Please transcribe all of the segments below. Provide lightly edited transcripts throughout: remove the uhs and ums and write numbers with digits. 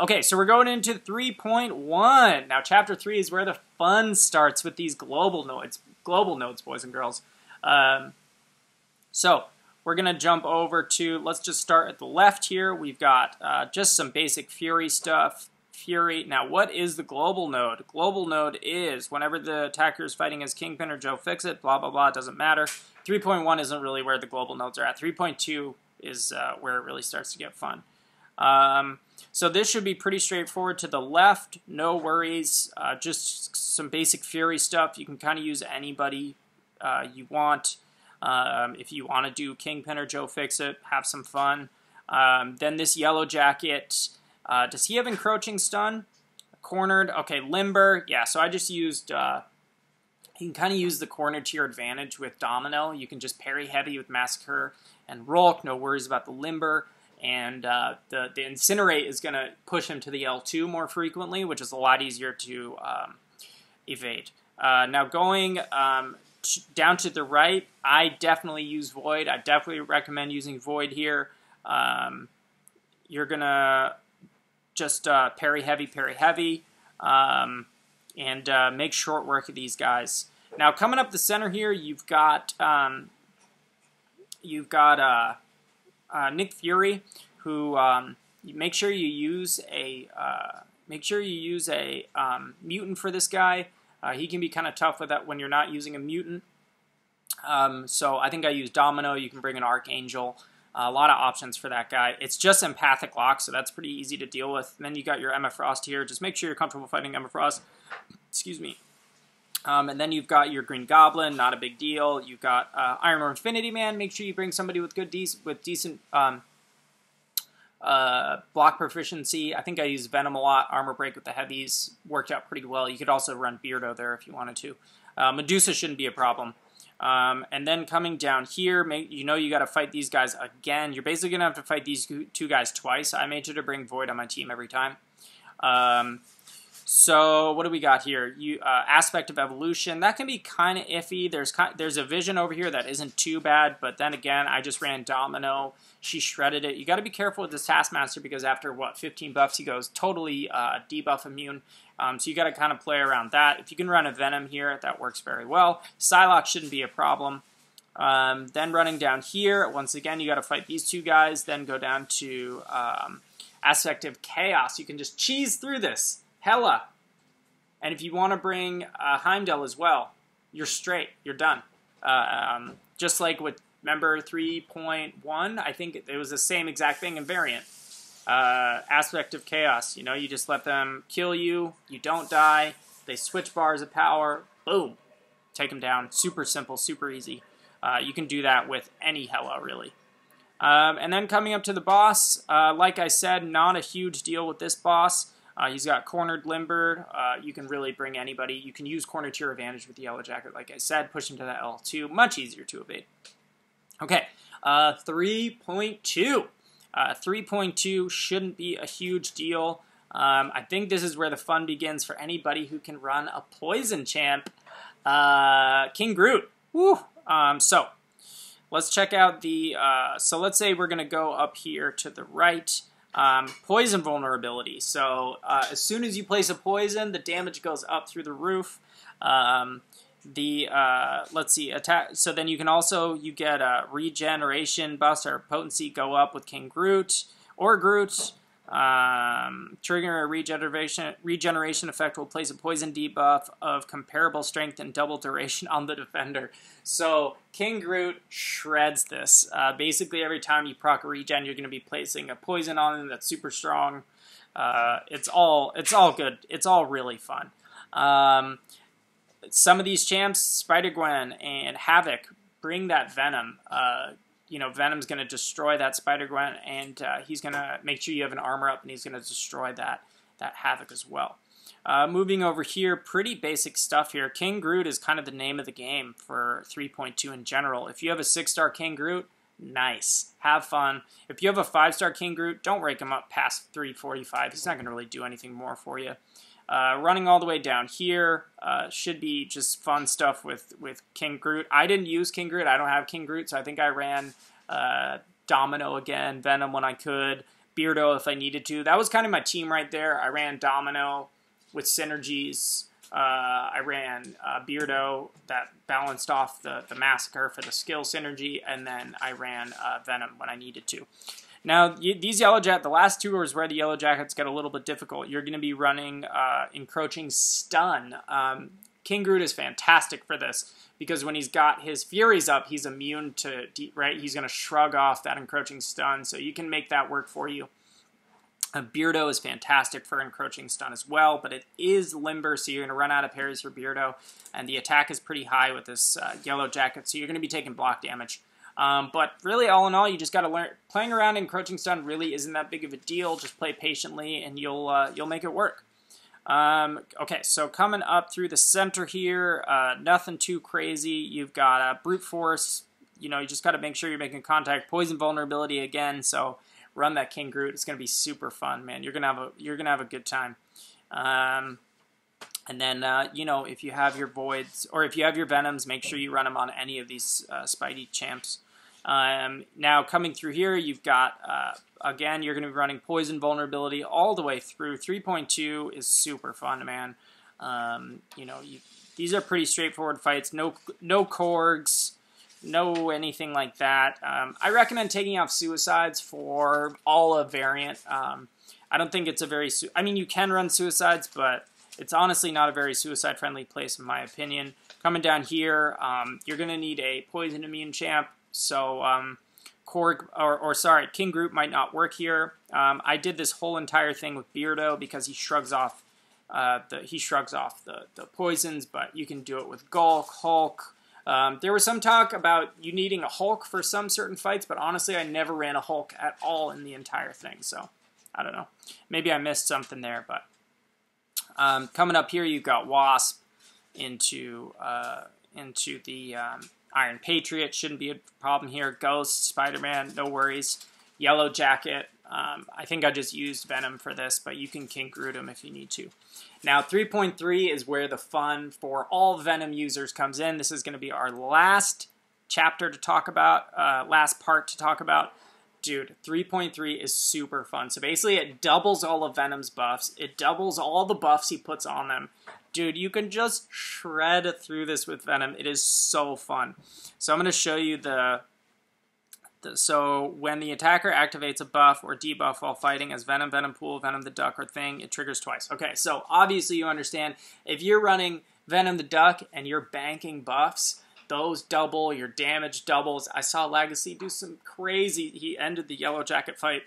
Okay, so we're going into 3.1. Now, Chapter 3 is where the fun starts with these global nodes. Global nodes, boys and girls. So, we're going to jump over to, let's just start at the left here. We've got just some basic Fury stuff. Fury. Now, what is the global node? Global node is whenever the attacker is fighting as Kingpin or Joe Fixit, blah, blah, blah, it doesn't matter. 3.1 isn't really where the global nodes are at. 3.2 is where it really starts to get fun. So this should be pretty straightforward to the left. No worries. Just some basic Fury stuff. You can kind of use anybody you want. If you want to do Kingpin or Joe Fixit, have some fun. Then this Yellow Jacket... does he have encroaching stun? Cornered. Okay, limber. Yeah, so I just used... you can kind of use the corner to your advantage with Domino. You can just parry heavy with Massacre and Rolk. No worries about the limber. And the Incinerate is going to push him to the L2 more frequently, which is a lot easier to evade. Now going down to the right, I definitely use Void. I definitely recommend using Void here. You're going to just parry heavy, and make short work of these guys. Now, coming up the center here, you've got Nick Fury, who make sure you use a mutant for this guy. He can be kind of tough with that when you're not using a mutant. So I think I use Domino. You can bring an Archangel. A lot of options for that guy. It's just empathic lock, so that's pretty easy to deal with. And then you got your Emma Frost here. Just make sure you're comfortable fighting Emma Frost. Excuse me. And then you've got your Green Goblin, not a big deal. You've got Iron or Infinity Man. Make sure you bring somebody with decent block proficiency. I think I use Venom a lot. Armor Break with the heavies worked out pretty well. You could also run Beardo there if you wanted to. Medusa shouldn't be a problem. And then coming down here, you got to fight these guys again. You're basically going to have to fight these two guys twice. I made sure to bring Void on my team every time. So what do we got here? Aspect of Evolution. That can be kind of iffy. There's a Vision over here that isn't too bad, but then again, I just ran Domino. She shredded it. You got to be careful with this Taskmaster because after, 15 buffs, he goes totally debuff immune. So you got to kind of play around that. If you can run a Venom here, that works very well. Psylocke shouldn't be a problem. Then running down here, once again, you got to fight these two guys. Then go down to Aspect of Chaos. You can just cheese through this. Hella. And if you want to bring Heimdall as well, you're straight. You're done. Just like with, remember 3.1? I think it was the same exact thing in variant. Aspect of Chaos. You just let them kill you. You don't die. They switch bars of power. Boom. Take them down. Super simple. Super easy. You can do that with any Hela, really. And then coming up to the boss, like I said, not a huge deal with this boss. He's got cornered limber. You can really bring anybody. You can use corner to your advantage with the Yellow Jacket, like I said. Push him to that L2. Much easier to evade. Okay, 3.2. 3.2 shouldn't be a huge deal. I think this is where the fun begins for anybody who can run a poison champ. King Groot. Woo! So, let's check out the... so let's say we're going to go up here to the right. Poison vulnerability. So as soon as you place a poison, the damage goes up through the roof. Let's see, attack. So then you can also, you get a regeneration buff or potency go up with King Groot or Groot. Triggering a regeneration effect will place a poison debuff of comparable strength and double duration on the defender. So King Groot shreds this. Basically, every time you proc a regen, you're going to be placing a poison on him that's super strong. It's all good. It's all really fun. Some of these champs, Spider-Gwen and Havoc, bring that Venom. Venom's going to destroy that Spider-Gwen, and he's going to make sure you have an armor up, and he's going to destroy that Havoc as well. Moving over here, pretty basic stuff here. King Groot is kind of the name of the game for 3.2 in general. If you have a 6-star King Groot, nice. Have fun. If you have a 5-star King Groot, don't rake him up past 345. He's not going to really do anything more for you. Running all the way down here should be just fun stuff with King Groot. I didn't use King Groot. I don't have King Groot, so I think I ran Domino again, Venom when I could. Beardo if I needed to. That was kind of my team right there. I ran Domino with synergies. I ran Beardo that balanced off the Massacre for the skill synergy, and then I ran Venom when I needed to. Now, these Yellow Jackets, the last two is where the Yellow Jackets get a little bit difficult. You're going to be running Encroaching Stun. King Groot is fantastic for this, because when he's got his Furies up, he's immune to, right? He's going to shrug off that Encroaching Stun, so you can make that work for you. Beardo is fantastic for Encroaching Stun as well, but it is limber, so you're going to run out of parries for Beardo, and the attack is pretty high with this Yellow Jacket, so you're going to be taking block damage. But really, all in all, you just got to learn. Playing around Encroaching Stun really isn't that big of a deal. Just play patiently, and you'll make it work. Okay, so coming up through the center here, nothing too crazy. You've got Brute Force. You know, you just got to make sure you're making contact. Poison Vulnerability again, so run that King Groot. It's gonna be super fun, man. You're gonna have a good time. And then, you know, if you have your Voids, or if you have your Venoms, make sure you run them on any of these Spidey champs. Now, coming through here, you've got, again, you're going to be running Poison Vulnerability all the way through. 3.2 is super fun, man. You know, these are pretty straightforward fights. No Korgs, no anything like that. I recommend taking off Suicides for all of Variant. I don't think it's a very... I mean, you can run Suicides, but it's honestly not a very suicide-friendly place, in my opinion. Coming down here, you're going to need a Poison Immune champ, so Korg, sorry, King Groot might not work here. I did this whole entire thing with Beardo because he shrugs off the poisons, but you can do it with Gulk, Hulk. There was some talk about you needing a Hulk for some certain fights, but honestly, I never ran a Hulk at all in the entire thing, so I don't know. Maybe I missed something there, but coming up here, you've got Wasp into the Iron Patriot. Shouldn't be a problem here. Ghost, Spider-Man, no worries. Yellow Jacket. I think I just used Venom for this, but you can King Groot him if you need to. Now, 3.3 is where the fun for all Venom users comes in. This is going to be our last chapter to talk about, last part to talk about. Dude, 3.3 is super fun. So basically, it doubles all of Venom's buffs. It doubles all the buffs he puts on them. Dude, you can just shred through this with Venom. It is so fun. So I'm going to show you so when the attacker activates a buff or debuff while fighting as Venom, Venom Pool, Venom the Duck, or Thing, it triggers twice. Okay, so obviously you understand, if you're running Venom the Duck and you're banking buffs, those double, your damage doubles. I saw Legacy do some crazy, he ended the Yellow Jacket fight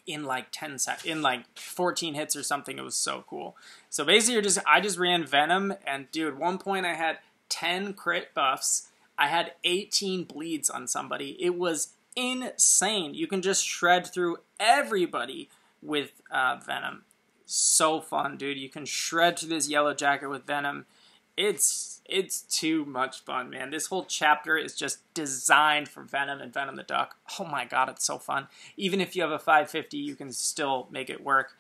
in like 10 seconds, in like 14 hits or something. It was so cool. So basically I just ran Venom, and dude, at one point I had 10 crit buffs. I had 18 bleeds on somebody. It was insane. You can just shred through everybody with Venom. So fun, dude. You can shred through this Yellow Jacket with Venom. It's too much fun, man. This whole chapter is just designed for Venom and Venom the Duck. Oh my god, it's so fun. Even if you have a 550, you can still make it work.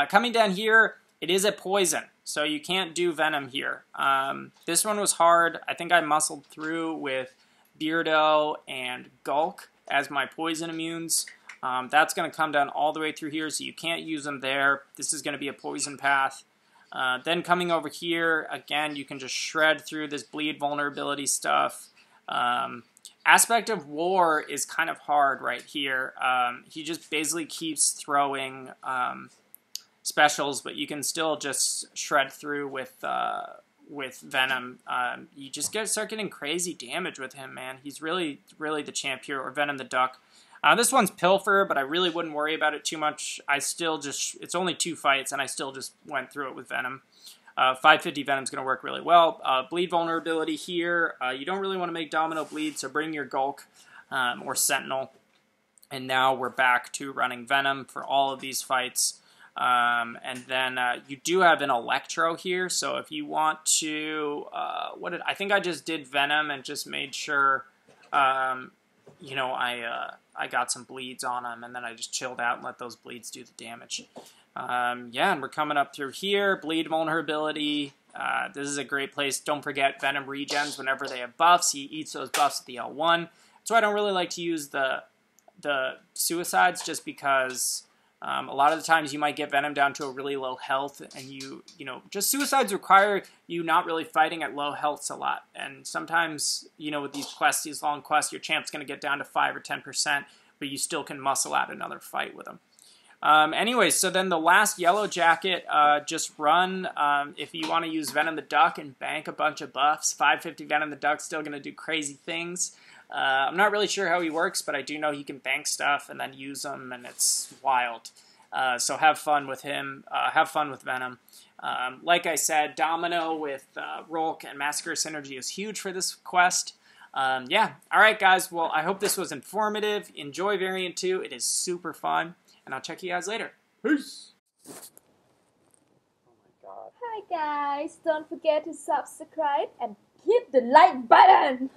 Coming down here, it is a poison, so you can't do Venom here. This one was hard. I think I muscled through with Beardo and Gulk as my poison immunes. That's going to come down all the way through here, so you can't use them there. This is going to be a poison path. Then coming over here, again, you can just shred through this bleed vulnerability stuff. Aspect of War is kind of hard right here. He just basically keeps throwing specials, but you can still just shred through with Venom. You just start getting crazy damage with him, man. He's really the champ here, or Venom the Duck. This one's Pilfer, but I really wouldn't worry about it too much. It's only 2 fights, and I still just went through it with Venom. 550 Venom's going to work really well. Bleed vulnerability here. You don't really want to make Domino bleed, so bring your Gulk or Sentinel. And now we're back to running Venom for all of these fights. And then you do have an Electro here, so if you want to... I think I just did Venom and just made sure... you know, I got some bleeds on him, and then I just chilled out and let those bleeds do the damage. Yeah, and we're coming up through here. Bleed vulnerability. This is a great place. Don't forget, Venom regens whenever they have buffs. He eats those buffs at the L1. So I don't really like to use the the suicides, just because a lot of the times you might get Venom down to a really low health, and just suicides require you not really fighting at low healths a lot. And sometimes, with these quests, these long quests, your champ's going to get down to 5 or 10%, but you still can muscle out another fight with him. Anyway, so then the last yellow jacket, just run, if you want to use Venom the Duck and bank a bunch of buffs. 550 Venom the Duck's still going to do crazy things. I'm not really sure how he works, but I do know he can bank stuff and then use them, and it's wild. So have fun with him. Have fun with Venom. Like I said, Domino with Rolk and Massacre Synergy is huge for this quest. Yeah, alright guys, well, I hope this was informative. Enjoy Variant 2. It is super fun. And I'll check you guys later. Peace! Oh my god. Hi guys, don't forget to subscribe and hit the like button!